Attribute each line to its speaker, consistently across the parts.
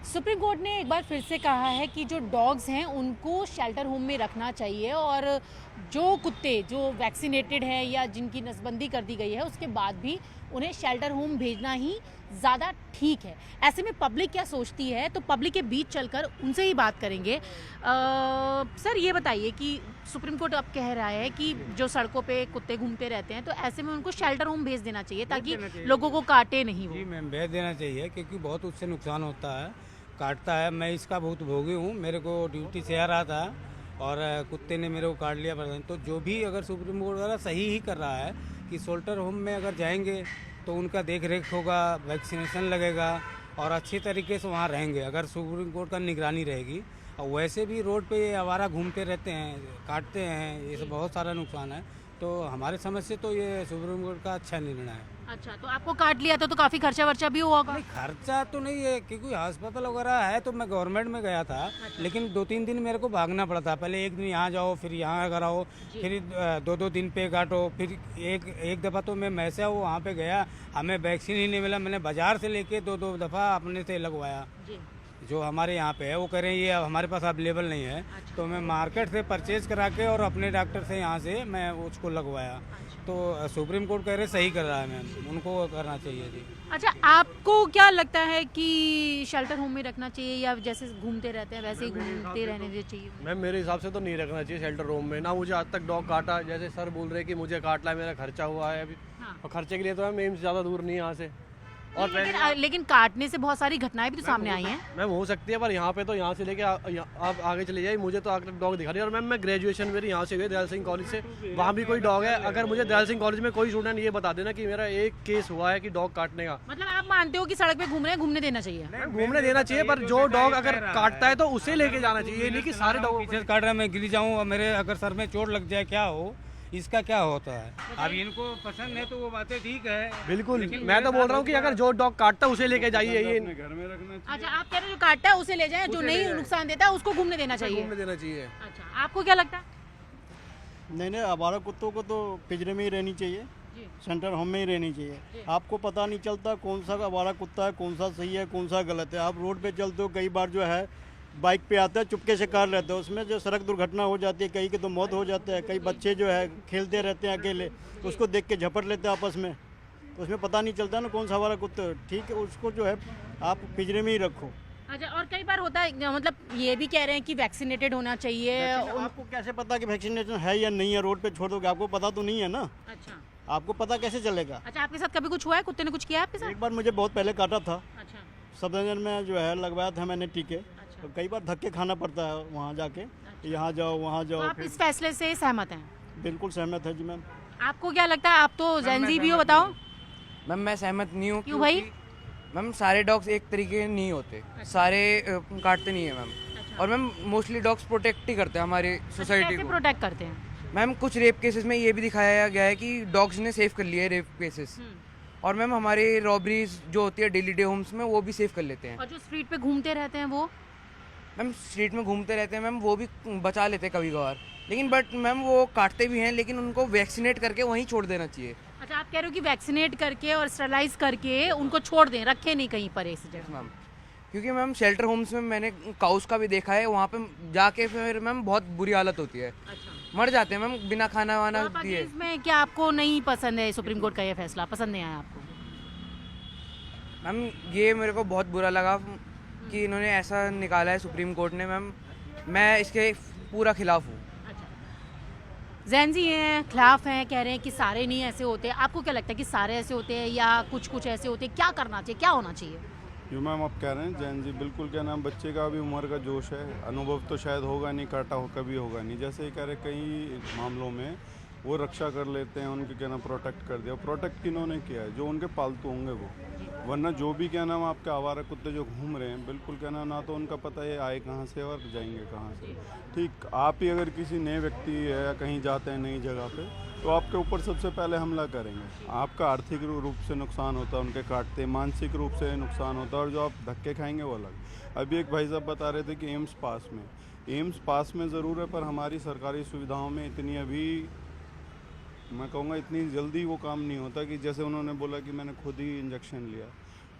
Speaker 1: Supreme court ने एक बार फिर से कहा है कि जो डॉग्स हैं उनको शेल्टर होम में रखना चाहिए और जो कुत्ते जो वैक्सीनेटेड हैं या जिनकी नसबंदी कर दी गई है उसके बाद भी उन्हें शेल्टर होम भेजना ही ज़्यादा ठीक है। ऐसे में पब्लिक क्या सोचती है, तो पब्लिक के बीच चलकर उनसे ही बात करेंगे। सर ये बताइए कि सुप्रीम कोर्ट अब कह रहा है कि जो सड़कों पे कुत्ते घूमते रहते हैं तो ऐसे में उनको शेल्टर होम भेज देना चाहिए ताकि लोगों को काटे नहीं वो।
Speaker 2: जी मैम, भेज देना चाहिए क्योंकि बहुत उससे नुकसान होता है, काटता है। मैं इसका बहुत भोगी हूँ। मेरे को ड्यूटी से आ रहा था और कुत्ते ने मेरे को काट लिया। तो जो भी अगर सुप्रीम कोर्ट वगैरह सही ही कर रहा है कि शेल्टर होम में अगर जाएंगे तो उनका देख रेख होगा, वैक्सीनेशन लगेगा और अच्छी तरीके से वहाँ रहेंगे अगर सुप्रीम कोर्ट का निगरानी रहेगी। और वैसे भी रोड पे ये आवारा घूमते रहते हैं, काटते हैं, ये सब बहुत सारा नुकसान है। तो हमारे समझ से तो ये सुप्रीम कोर्ट का अच्छा निर्णय है।
Speaker 1: अच्छा, तो आपको काट लिया था तो काफी खर्चा वर्चा भी हुआ होगा।
Speaker 2: नहीं, खर्चा तो नहीं है क्योंकि अस्पताल वगैरह है। तो मैं गवर्नमेंट में गया था।
Speaker 1: अच्छा।
Speaker 2: लेकिन 2-3 दिन मेरे को भागना पड़ा था। पहले एक दिन यहाँ जाओ, फिर यहाँ अगर आओ, फिर 2-2 दिन पे काटो। फिर एक दफ़ा तो मैं मैसे वहाँ पे गया, हमें वैक्सीन ही नहीं मिला। मैंने बाजार से लेके 2-2 दफ़ा अपने से लगवाया।
Speaker 1: जी।
Speaker 2: जो हमारे यहाँ पे है वो कह रहे हैं ये हमारे पास अवेलेबल नहीं है।
Speaker 1: अच्छा।
Speaker 2: तो मैं मार्केट से परचेज करा के और अपने डॉक्टर से यहाँ से मैं उसको लगवाया।
Speaker 1: अच्छा।
Speaker 2: तो सुप्रीम कोर्ट कह रहे सही कर रहा है मैम, उनको करना चाहिए जी।
Speaker 1: अच्छा, आपको क्या लगता है कि शेल्टर होम में रखना चाहिए या जैसे घूमते रहते हैं वैसे ही घूमते रहने देना चाहिए?
Speaker 3: मैम मेरे हिसाब से तो नहीं रखना चाहिए शेल्टर होम में। ना मुझे आज तक डॉग काटा, जैसे सर बोल रहे हैं कि मुझे काटना है, मेरा खर्चा हुआ है अभी।
Speaker 1: हाँ।
Speaker 3: और खर्चे के लिए तो मैम एम्स ज़्यादा दूर नहीं है यहाँ से। और
Speaker 1: लेकिन काटने से बहुत सारी घटनाएं भी तो सामने आई हैं।
Speaker 3: मैम हो सकती है, पर यहाँ पे तो यहाँ से लेके आप आगे चले जाइए, मुझे तो आकर डॉग दिखा रही है। और मैम मैं ग्रेजुएशन मेरी यहाँ से हुई दयाल सिंह कॉलेज से, वहाँ भी कोई डॉग है। अगर मुझे दयाल सिंह कॉलेज में कोई स्टूडेंट ये बता देना कि मेरा एक केस हुआ है कि डॉग काटने का।
Speaker 1: मतलब आप मानते हो कि सड़क पे घूम रहे हैं, घूमने देना चाहिए?
Speaker 3: घूमने देना चाहिए, पर जो डॉग अगर काटता है तो उसे लेके जाना चाहिए, ये नहीं कि सारे डॉग।
Speaker 2: पीछे से काट रहा, मैं गिर जाऊँ और मेरे अगर सर में चोट लग जाए, क्या हो, इसका क्या होता है? अब इनको पसंद है तो वो बातें ठीक है।
Speaker 3: बिल्कुल, मैं तो बोल रहा हूँ कि अगर जो डॉग काटता है उसे लेके जाइए, ये
Speaker 2: घर में रखना चाहिए।
Speaker 1: अच्छा, आप कह रहे हो जो काटता है उसे ले जाएं, जो नहीं नुकसान देता है उसको घूमने देना चाहिए।
Speaker 3: घूमने देना चाहिए।
Speaker 1: अच्छा, आपको क्या लगता है?
Speaker 4: नहीं, आवारा कुत्तों को तो पिंजरे में ही रहनी चाहिए, सेंटर होम में ही रहनी चाहिए। आपको पता नहीं चलता कौन सा आवारा कुत्ता है, कौन सा सही है, कौन सा गलत है। आप रोड पे चलते हो, कई बार जो है बाइक पे आता है, चुपके से कार लेते हैं, उसमें जो सड़क दुर्घटना हो जाती है, कई की तो मौत हो जाती है। कई बच्चे जो है खेलते रहते हैं अकेले, उसको देख के झपट लेते हैं आपस में, तो उसमें पता नहीं चलता ना कौन सा आवारा कुत्ता है। ठीक है, उसको जो है आप पिंजरे में ही रखो।
Speaker 1: अच्छा, और कई बार होता है, मतलब ये भी कह रहे हैं कि वैक्सीनेटेड होना चाहिए।
Speaker 4: आपको कैसे पता कि वैक्सीनेशन है या नहीं है? रोड पे छोड़ दोगे, आपको पता तो नहीं है ना।
Speaker 1: अच्छा।
Speaker 4: आपको पता कैसे चलेगा?
Speaker 1: अच्छा, आपके साथ कभी कुछ हुआ है? कुत्ते ने कुछ किया है आपके साथ?
Speaker 4: एक बार मुझे बहुत पहले काटा था,
Speaker 1: अच्छा।
Speaker 4: सफदरजंग में जो है लगवाया था मैंने टीके।
Speaker 1: अच्छा।
Speaker 4: तो कई बार धक्के खाना पड़ता है वहाँ जाके, यहाँ जाओ वहाँ
Speaker 1: तो
Speaker 4: जाओ।
Speaker 1: आप इस फैसले से सहमत हैं?
Speaker 4: बिल्कुल सहमत है जी मैम।
Speaker 1: आपको क्या लगता है? आप तो जेनजी भी हो, बताओ।
Speaker 5: मैम मैं सहमत नहीं हूँ।
Speaker 1: क्यों भाई?
Speaker 5: मैम सारे डॉग्स एक तरीके नहीं होते, सारे काटते नहीं है मैम।
Speaker 1: अच्छा।
Speaker 5: और मैम मोस्टली डॉग्स प्रोटेक्ट ही करते हैं हमारी सोसाइटी
Speaker 1: कैसे
Speaker 5: को।
Speaker 1: प्रोटेक्ट करते हैं?
Speaker 5: मैम कुछ रेप केसेस में ये भी दिखाया गया है कि डॉग्स ने सेव कर लिए रेप केसेस। और मैम हमारे रॉबरीज जो होती है डेली डे होम्स में वो भी सेव कर लेते हैं।
Speaker 1: और जो स्ट्रीट पे घूमते रहते हैं वो?
Speaker 5: मैम स्ट्रीट में घूमते रहते हैं मैम, वो भी बचा लेते हैं कभी कभार, लेकिन बट मैम वो काटते भी हैं, लेकिन उनको वैक्सीनेट करके वहीं छोड़ देना चाहिए।
Speaker 1: अच्छा, आप कह रहे हो कि वैक्सीनेट करके और स्टरलाइज करके उनको छोड़ दें, रखे नहीं कहीं पर ऐसी जगह?
Speaker 5: मैम क्योंकि मैम शेल्टर होम्स में मैंने काउस का भी देखा है, वहाँ पे जाके फिर मैम बहुत बुरी हालत होती है,
Speaker 1: अच्छा।
Speaker 5: मर जाते हैं मैम बिना खाना वाना
Speaker 1: तो आप
Speaker 5: दिए।
Speaker 1: इसमें क्या आपको नहीं पसंद है? सुप्रीम कोर्ट का ये फैसला पसंद नहीं आया आपको?
Speaker 5: मैम ये मेरे को बहुत बुरा लगा कि इन्होंने ऐसा निकाला है सुप्रीम कोर्ट ने। मैम मैं इसके पूरा खिलाफ हूँ।
Speaker 1: जैन जी हैं, खिलाफ हैं, कह रहे हैं कि सारे नहीं ऐसे होते। आपको क्या लगता है कि सारे ऐसे होते हैं या कुछ कुछ ऐसे होते हैं? क्या करना चाहिए, क्या होना चाहिए?
Speaker 6: जो मैम आप कह रहे हैं जैन जी, बिल्कुल क्या नाम, बच्चे का भी उम्र का जोश है, अनुभव तो शायद होगा नहीं, काटा हो कभी होगा नहीं। जैसे ये कह रहे कई मामलों में वो रक्षा कर लेते हैं, उनके क्या नाम प्रोटेक्ट कर दिया। प्रोटेक्ट किन्होंने किया है? जो उनके पालतू होंगे वो। वरना जो भी क्या नाम आपके आवारा कुत्ते जो घूम रहे हैं, बिल्कुल क्या नाम ना तो उनका पता है आए कहाँ से और जाएंगे कहाँ से। ठीक, आप ही अगर किसी नए व्यक्ति है या कहीं जाते हैं नई जगह पे, तो आपके ऊपर सबसे पहले हमला करेंगे। आपका आर्थिक रूप से नुकसान होता है उनके काटते, मानसिक रूप से नुकसान होता है, और जो आप धक्के खाएंगे वो अलग। अभी एक भाई साहब बता रहे थे कि एम्स पास में ज़रूर है, पर हमारी सरकारी सुविधाओं में इतनी अभी मैं कहूँगा इतनी जल्दी वो काम नहीं होता कि जैसे उन्होंने बोला कि मैंने खुद ही इंजेक्शन लिया।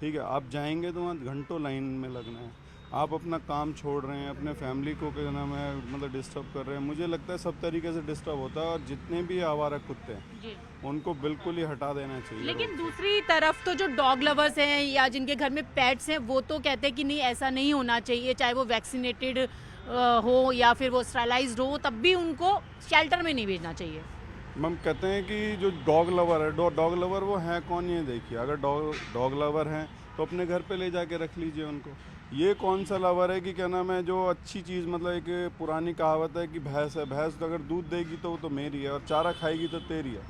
Speaker 6: ठीक है, आप जाएंगे तो वहाँ घंटों लाइन में लगना है। आप अपना काम छोड़ रहे हैं, अपने फैमिली को क्या नाम है मतलब डिस्टर्ब कर रहे हैं। मुझे लगता है सब तरीके से डिस्टर्ब होता है और जितने भी आवारा कुत्ते हैं उनको बिल्कुल ही हटा देना चाहिए।
Speaker 1: लेकिन दूसरी तरफ तो जो डॉग लवर्स हैं या जिनके घर में पेट्स हैं वो तो कहते हैं कि नहीं ऐसा नहीं होना चाहिए, चाहे वो वैक्सीनेटेड हो या फिर वो स्टरलाइज्ड हो, तब भी उनको शेल्टर में नहीं भेजना चाहिए।
Speaker 6: हम कहते हैं कि जो डॉग लवर है, डॉग लवर वो है कौन ये देखिए। अगर डॉग लवर हैं तो अपने घर पे ले जाके रख लीजिए उनको। ये कौन सा लवर है कि क्या नाम है जो अच्छी चीज़, मतलब एक पुरानी कहावत है कि भैंस है, भैंस तो अगर दूध देगी तो वो तो मेरी है और चारा खाएगी तो तेरी है,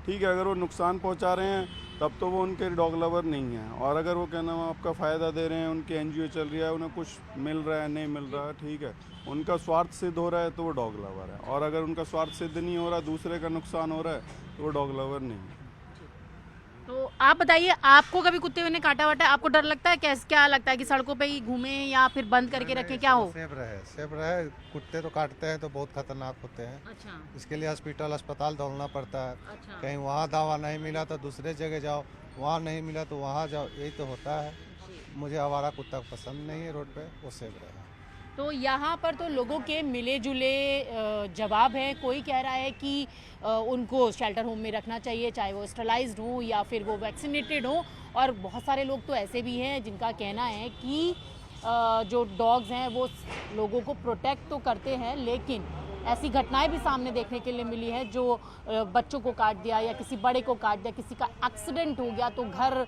Speaker 6: ठीक है। अगर वो नुकसान पहुंचा रहे हैं तब तो वो उनके डॉग लवर नहीं है। और अगर वो क्या नाम है आपका फ़ायदा दे रहे हैं, उनकी NGO चल रही है, उन्हें कुछ मिल रहा है नहीं मिल रहा है, ठीक है, उनका स्वार्थ सिद्ध हो रहा है तो वो डॉग लवर है। और अगर उनका स्वार्थ सिद्ध नहीं हो रहा, दूसरे का नुकसान हो रहा है, तो वो डॉग लवर नहीं है।
Speaker 1: तो आप बताइए, आपको कभी कुत्ते ने काटा वाटा, आपको डर लगता है? क्या लगता है कि सड़कों पे ही घूमें या फिर बंद करके रखें, क्या हो?
Speaker 7: सेफ रहे। कुत्ते तो काटते हैं तो बहुत खतरनाक होते हैं।
Speaker 1: अच्छा,
Speaker 7: इसके लिए हॉस्पिटल अस्पताल दौड़ना पड़ता है।
Speaker 1: अच्छा।
Speaker 7: कहीं वहाँ दवा नहीं मिला तो दूसरे जगह जाओ, वहाँ नहीं मिला तो वहाँ जाओ, यही तो होता है। मुझे आवारा कुत्ता पसंद नहीं है रोड पे, वो सेफ रहे।
Speaker 1: तो यहाँ पर तो लोगों के मिले जुले जवाब हैं। कोई कह रहा है कि उनको शेल्टर होम में रखना चाहिए, चाहे वो स्टरलाइज्ड हो या फिर वो वैक्सीनेटेड हो। और बहुत सारे लोग तो ऐसे भी हैं जिनका कहना है कि जो डॉग्स हैं वो लोगों को प्रोटेक्ट तो करते हैं, लेकिन ऐसी घटनाएं भी सामने देखने के लिए मिली है जो बच्चों को काट दिया या किसी बड़े को काट दिया, किसी का एक्सीडेंट हो गया तो घर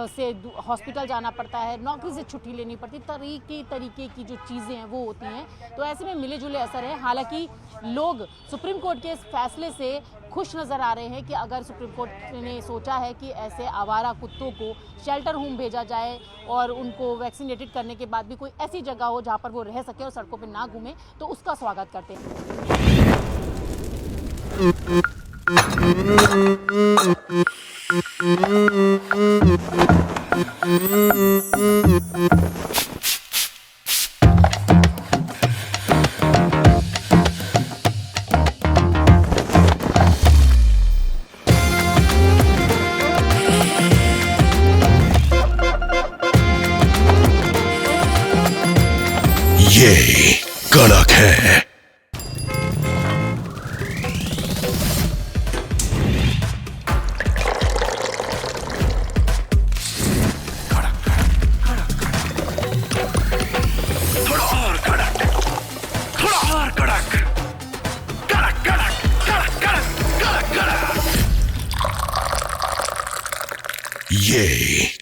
Speaker 1: से हॉस्पिटल जाना पड़ता है, नौकरी से छुट्टी लेनी पड़ती, तरीके की जो चीज़ें हैं वो होती हैं। तो ऐसे में मिले जुले असर है। हालांकि लोग सुप्रीम कोर्ट के इस फैसले से खुश नज़र आ रहे हैं कि अगर सुप्रीम कोर्ट ने सोचा है कि ऐसे आवारा कुत्तों को शेल्टर होम भेजा जाए और उनको वैक्सीनेटेड करने के बाद भी कोई ऐसी जगह हो जहाँ पर वो रह सके और सड़कों पर ना घूमे, तो उसका स्वागत करते हैं।
Speaker 8: ये कड़क है। ये